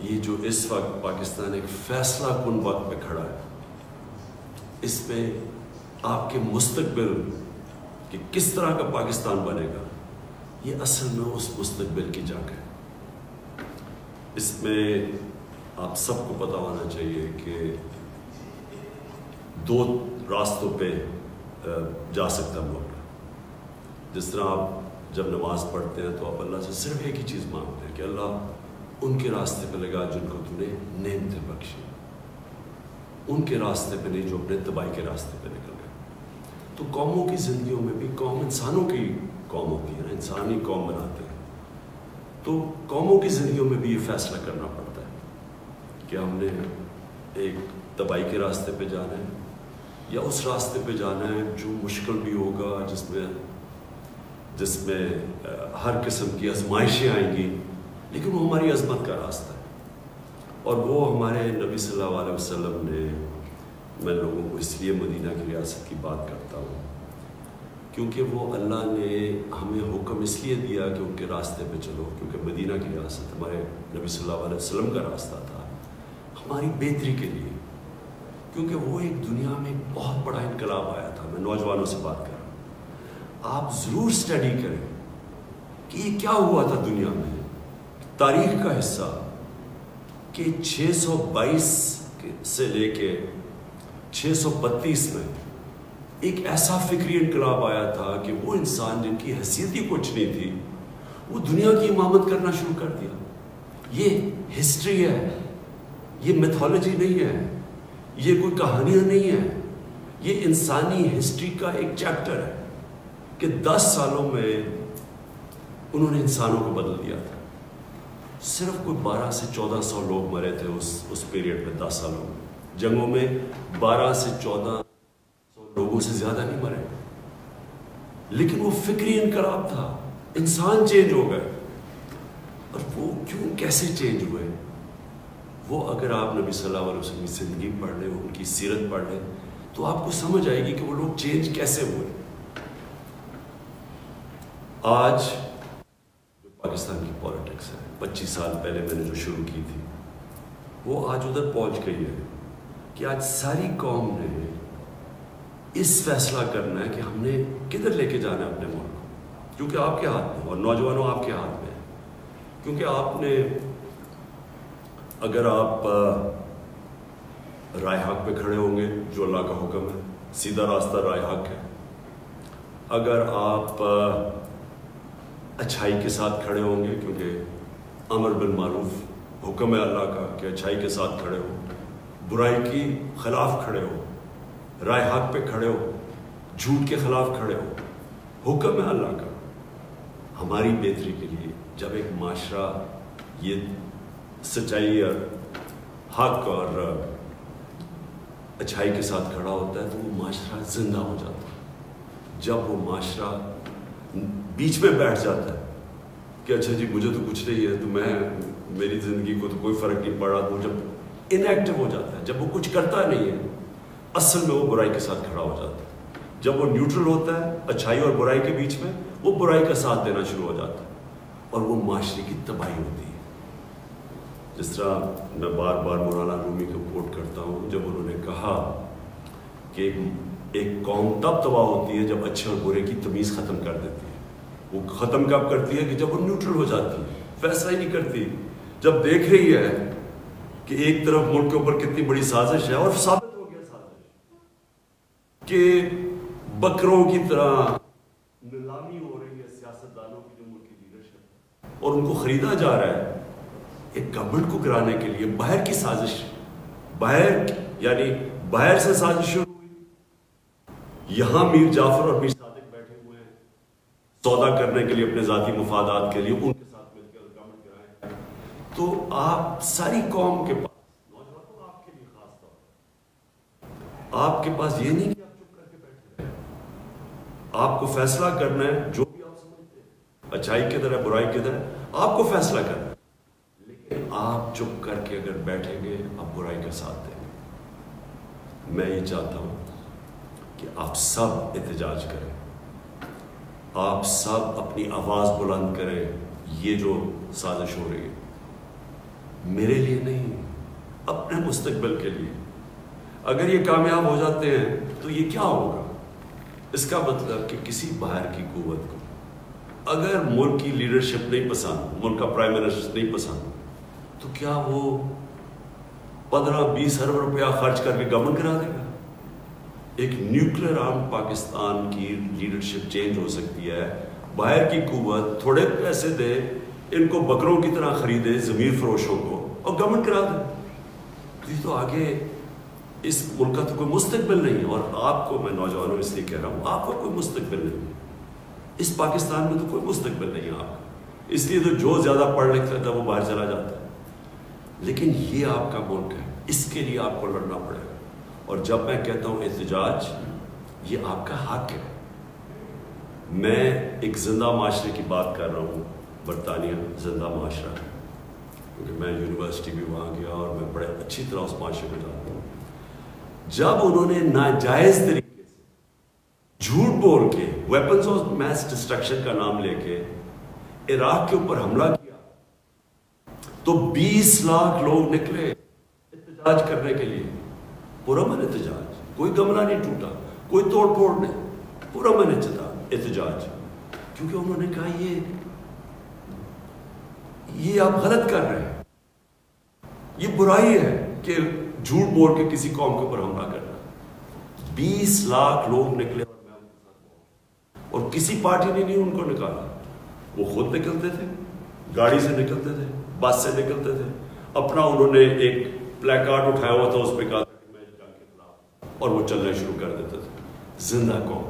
یہ جو اس وقت پاکستان ایک فیصلہ کن وقت پہ کھڑا ہے، اس پہ آپ کے مستقبل کہ کس طرح کا پاکستان بنے گا، یہ اصل میں اس مستقبل کی جنگ ہے۔ اس میں آپ سب کو پتہ ہونا چاہیے کہ دو راستوں پہ جا سکتا ملک۔ جس طرح آپ جب نماز پڑھتے ہیں تو آپ اللہ سے صرف ایک ہی چیز مانگتے ہیں کہ اللہ ان کے راستے پہ لگا جن کو تم نے نعمتیں بخشی، ان کے راستے پہ نہیں جو اپنے تباہی کے راستے پہ نکل گئے۔ تو قوموں کی زندگیوں میں بھی، قوم انسانوں کی قوم ہوتی ہے نا، انسانی قوم بناتے ہیں، تو قوموں کی زندگیوں میں بھی یہ فیصلہ کرنا پڑتا ہے کہ ہم نے ایک تباہی کے راستے پہ جانا ہے یا اس راستے پہ جانا ہے جو مشکل بھی ہوگا، جس میں ہر قسم کی آزمائشیں آئیں گی، لیکن وہ ہماری عظمت کا راستہ ہے۔ اور وہ ہمارے نبی صلی اللہ علیہ وسلم نے، میں لوگوں کو اس لیے مدینہ کی ریاست کی بات کرتا ہوں کیونکہ وہ اللہ نے ہمیں حکم اس لیے دیا کہ ان کے راستے پہ چلو، کیونکہ مدینہ کی ریاست ہمارے نبی صلی اللہ علیہ وسلم کا راستہ تھا ہماری بہتری کے لیے، کیونکہ وہ ایک دنیا میں ایک بہت بڑا انقلاب آیا تھا۔ میں نوجوانوں سے بات کر رہا ہوں، آپ ضرور اسٹڈی کریں کہ یہ کیا ہوا تھا دنیا میں، تاریخ کا حصہ کہ 622 سے لے کے 632 میں ایک ایسا فکری انقلاب آیا تھا کہ وہ انسان جن کی حیثیت ہی کچھ نہیں تھی، وہ دنیا کی امامت کرنا شروع کر دیا۔ یہ ہسٹری ہے، یہ میتھولوجی نہیں ہے، یہ کوئی کہانیاں نہیں ہے، یہ انسانی ہسٹری کا ایک چیپٹر ہے کہ 10 سالوں میں انہوں نے انسانوں کو بدل دیا تھا۔ صرف کوئی 12 سے 1400 لوگ مرے تھے اس پیریڈ میں، 10 سالوں میں جنگوں میں 12 سے 1400 لوگوں سے زیادہ نہیں مرے، لیکن وہ فکری انقلاب تھا، انسان چینج ہو گئے۔ اور وہ کیوں، کیسے چینج ہوئے، وہ اگر آپ نبی صلی اللہ علیہ وسلم کی زندگی پڑھ لیں، ان کی سیرت پڑھ لیں، تو آپ کو سمجھ آئے گی کہ وہ لوگ چینج کیسے ہوئے۔ آج جو پاکستان کی پالیٹکس ہے، 25 سال پہلے میں نے جو شروع کی تھی، وہ آج ادھر پہنچ گئی ہے کہ آج ساری قوم نے اس فیصلہ کرنا ہے کہ ہم نے کدھر لے کے جانا ہے اپنے ملک کو، کیونکہ آپ کے ہاتھ میں، اور نوجوانوں آپ کے ہاتھ میں ہے، کیونکہ آپ نے، اگر آپ رائے حق پہ کھڑے ہوں گے جو اللہ کا حکم ہے، سیدھا راستہ رائے حق ہے، اگر آپ اچھائی کے ساتھ کھڑے ہوں گے، کیونکہ امر بالمعروف حکم ہے اللہ کا کہ اچھائی کے ساتھ کھڑے ہو، برائی کی خلاف کھڑے ہو، رائے حق پہ کھڑے ہو، جھوٹ کے خلاف کھڑے ہو، حکم ہے اللہ کا ہماری بہتری کے لیے۔ جب ایک معاشرہ یہ سچائی اور حق اور اچھائی کے ساتھ کھڑا ہوتا ہے تو وہ معاشرہ زندہ ہو جاتا ہے۔ جب وہ معاشرہ بیچ میں بیٹھ جاتا ہے کہ اچھا جی مجھے تو کچھ نہیں ہے، تو میری زندگی کو تو کوئی فرق نہیں پڑا، تو جب انیکٹو ہو جاتا ہے، جب وہ کچھ کرتا نہیں ہے، اصل میں وہ برائی کے ساتھ کھڑا ہو جاتا ہے۔ جب وہ نیوٹرل ہوتا ہے اچھائی اور برائی کے بیچ میں، وہ برائی کا ساتھ دینا شروع ہو جاتا ہے اور وہ معاشرے کی تباہی ہوتی ہے۔ جس طرح میں بار بار مولانا رومی کو کوٹ کرتا ہوں، جب انہوں نے کہا کہ ایک قوم تب تباہ ہوتی ہے جب اچھے اور برے کی تمیز ختم کر دیتی ہے۔ وہ ختم کب کرتی ہے؟ کہ جب وہ نیوٹرل ہو جاتی ہے، فیصلہ ہی نہیں کرتی، جب دیکھ رہی ہے کہ ایک طرف ملک کے اوپر کتنی بڑی سازش ہے، اور ثابت ہو گیا سازش کہ بکروں کی طرح نیلامی ہو رہی ہے سیاستدانوں کی جو ملک کی لیڈرشپ، اور ان کو خریدا جا رہا ہے ایک گورنمنٹ کو گرانے کے لیے۔ باہر کی سازش، یعنی باہر سے سازش شروع ہوئی، یہاں میر جعفر اور میر صادق بیٹھے ہوئے ہیں سودا کرنے کے لیے، اپنے ذاتی مفادات کے لیے، ان کے ساتھ مل کر گورنمنٹ گرائیں۔ تو آپ ساری قوم کے پاس، نوجوانوں آپ کے لیے خاص طور پر، آپ کے پاس یہ نہیں کہ آپ چپ کر کے بیٹھے رہیں، آپ کو فیصلہ کرنا ہے، جو بھی آپ سمجھتے ہیں اچھائی کدھر ہے برائی کدھر ہے، آپ کو فیصلہ کرنا ہے، لیکن آپ چپ کر کے اگر بیٹھیں گے آپ برائی کا ساتھ دیں گے۔ میں یہ چاہتا ہوں کہ آپ سب احتجاج کریں، آپ سب اپنی آواز بلند کریں، یہ جو سازش ہو رہی ہے میرے لیے نہیں، اپنے مستقبل کے لیے۔ اگر یہ کامیاب ہو جاتے ہیں تو یہ کیا ہوگا؟ اس کا مطلب کہ کسی باہر کی قوت کو اگر ملک کی لیڈرشپ نہیں پسند، ملک کا پرائم منسٹر نہیں پسند، تو کیا وہ 15-20 ارب روپیہ خرچ کر کے گورنمنٹ کرا دے گا؟ ایک نیوکلیر آرم پاکستان کی لیڈرشپ چینج ہو سکتی ہے۔ باہر کی قوت تھوڑے پیسے دے، ان کو بکروں کی طرح خریدے، ضمیر فروشوں کو، اور گورنمنٹ کرا دے۔ یہ تو آگے اس ملک کا تو کوئی مستقبل نہیں ہے۔ اور آپ کو میں نوجوانوں اس لیے کہہ رہا ہوں، آپ کا کوئی مستقبل نہیں ہے اس پاکستان میں، تو کوئی مستقبل نہیں ہے آپ کا۔ اس لیے تو جو زیادہ پڑھ لکھ لیتا ہے وہ باہر چلا جاتا ہے۔ لیکن یہ آپ کا ملک ہے، اس کے لیے آپ کو لڑنا پڑے گا۔ اور جب میں کہتا ہوں احتجاج، یہ آپ کا حق ہے۔ میں ایک زندہ معاشرے کی بات کر رہا ہوں، برطانیہ زندہ معاشرہ، کیونکہ میں یونیورسٹی بھی وہاں گیا اور میں بڑے اچھی طرح اس معاشرے کو جانتا ہوں۔ جب انہوں نے ناجائز طریقے سے جھوٹ بول کے ویپنز آف میس ڈسٹرکشن کا نام لے کے عراق کے اوپر حملہ کیا، تو 20 لاکھ لوگ نکلے احتجاج کرنے کے لیے، پرامن احتجاج، کوئی گملہ نہیں ٹوٹا، کوئی توڑ پھوڑ نہیں، پرامن احتجاج، کیونکہ انہوں نے کہا یہ آپ غلط کر رہے ہیں، یہ برائی ہے کہ جھوٹ بول کے کسی قوم کے اوپر حملہ کرنا۔ 20 لاکھ لوگ نکلے اور میں ان کے ساتھ، اور کسی پارٹی نے نہیں ان کو نکالا، وہ خود نکلتے تھے، گاڑی سے نکلتے تھے، بس سے نکلتے تھے، اپنا انہوں نے ایک پلیک کارڈ اٹھایا ہوا تھا، اس پہ کہا کہ میں جنگ کے خلاف، اور وہ چلنے شروع کر دیتے تھے۔ زندہ قوم،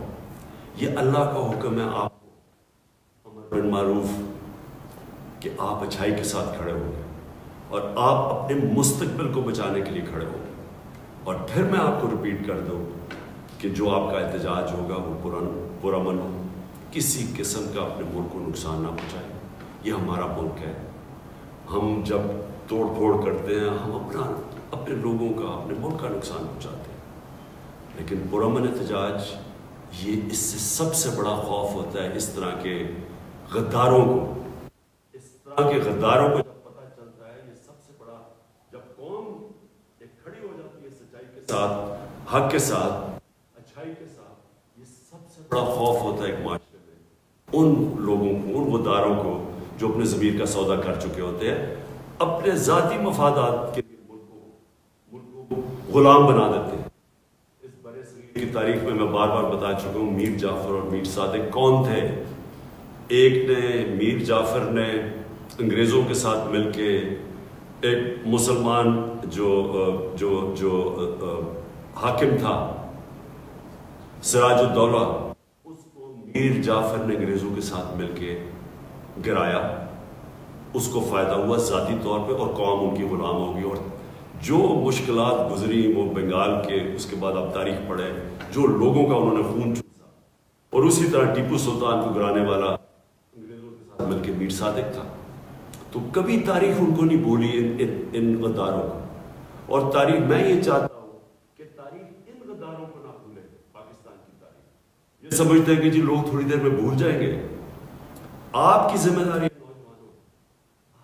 یہ اللہ کا حکم ہے آپ کو، امر بالمعروف، کہ آپ اچھائی کے ساتھ کھڑے ہوں گے اور آپ اپنے مستقبل کو بچانے کے لیے کھڑے ہوں گے۔ اور پھر میں آپ کو ریپیٹ کر دوں کہ جو آپ کا احتجاج ہوگا وہ پرامن ہو، کسی قسم کا اپنے ملک کو نقصان نہ پہنچائے۔ یہ ہمارا ملک ہے، ہم جب توڑ پھوڑ کرتے ہیں ہم اپنے لوگوں کا، اپنے ملک کا نقصان پہنچاتے ہیں۔ لیکن پرامن احتجاج، یہ اس سے سب سے بڑا خوف ہوتا ہے اس طرح کے غداروں کو، اس طرح کے غداروں کو جب پتہ چلتا ہے، یہ سب سے بڑا، جب قوم ایک کھڑی ہو جاتی ہے سچائی کے ساتھ، حق کے ساتھ، اچھائی کے ساتھ، یہ سب سے بڑا خوف ہوتا ہے ایک معاشرے میں ان لوگوں کو، ان غداروں کو جو اپنے ضمیر کا سودا کر چکے ہوتے ہیں، اپنے ذاتی مفادات کے لیے ملک کو غلام بنا دیتے ہیں۔ اس برے صغیر کی تاریخ میں بار بار بتا چکا ہوں، میر جعفر اور میر صادق کون تھے؟ ایک نے، میر جعفر نے انگریزوں کے ساتھ مل کے ایک مسلمان جو حاکم تھا سراج الدولہ، اس کو میر جعفر نے انگریزوں کے ساتھ مل کے گرایا، اس کو فائدہ ہوا ذاتی طور پہ، اور قوم ان کی غلام ہوگی۔ اور جو مشکلات گزری وہ بنگال کے، اس کے بعد آپ تاریخ پڑھیں، جو لوگوں کا انہوں نے خون چوسا، اور اسی طرح ٹیپو سلطان کو گرانے والا انگریزوں کے ساتھ مل کے میر صادق تھا۔ تو کبھی تاریخ ان کو نہیں بھولی، ان غداروں کو۔ اور تاریخ، میں یہ چاہتا ہوں کہ تاریخ ان غداروں کو نہ بھولے۔ پاکستان کی تاریخ یہ سمجھتے ہیں کہ جی لوگ تھوڑی دیر میں بھول جائیں گے، آپ کی ذمہ داری ہے نوجوانوں،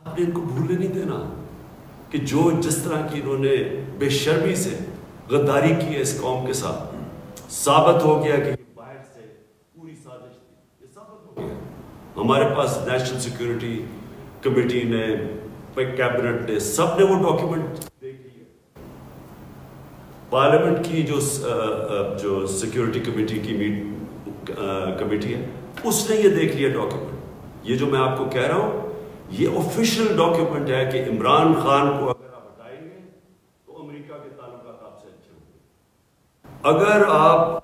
آپ نے ان کو بھولنے نہیں دینا کہ جو جس طرح کی انہوں نے بے شرمی سے غداری کی ہے اس قوم کے ساتھ، ثابت ہو گیا کہ باہر سے پوری سازش تھی، یہ ثابت ہو گیا۔ ہمارے پاس نیشنل سیکیورٹی کمیٹی نے، کیبنٹ نے، سب نے وہ ڈاکیومنٹ دیکھ لیے۔ پارلیمنٹ کی جو سیکیورٹی کمیٹی کی کمیٹی ہے، اس نے یہ دیکھ لیا ڈاکیومنٹ۔ یہ جو میں آپ کو کہہ رہا ہوں، یہ آفیشیل ڈاکیومنٹ ہے کہ عمران خان کو اگر آپ ہٹائیں گے تو امریکہ کے تعلقات آپ سے اچھے ہوں گے۔ اگر آپ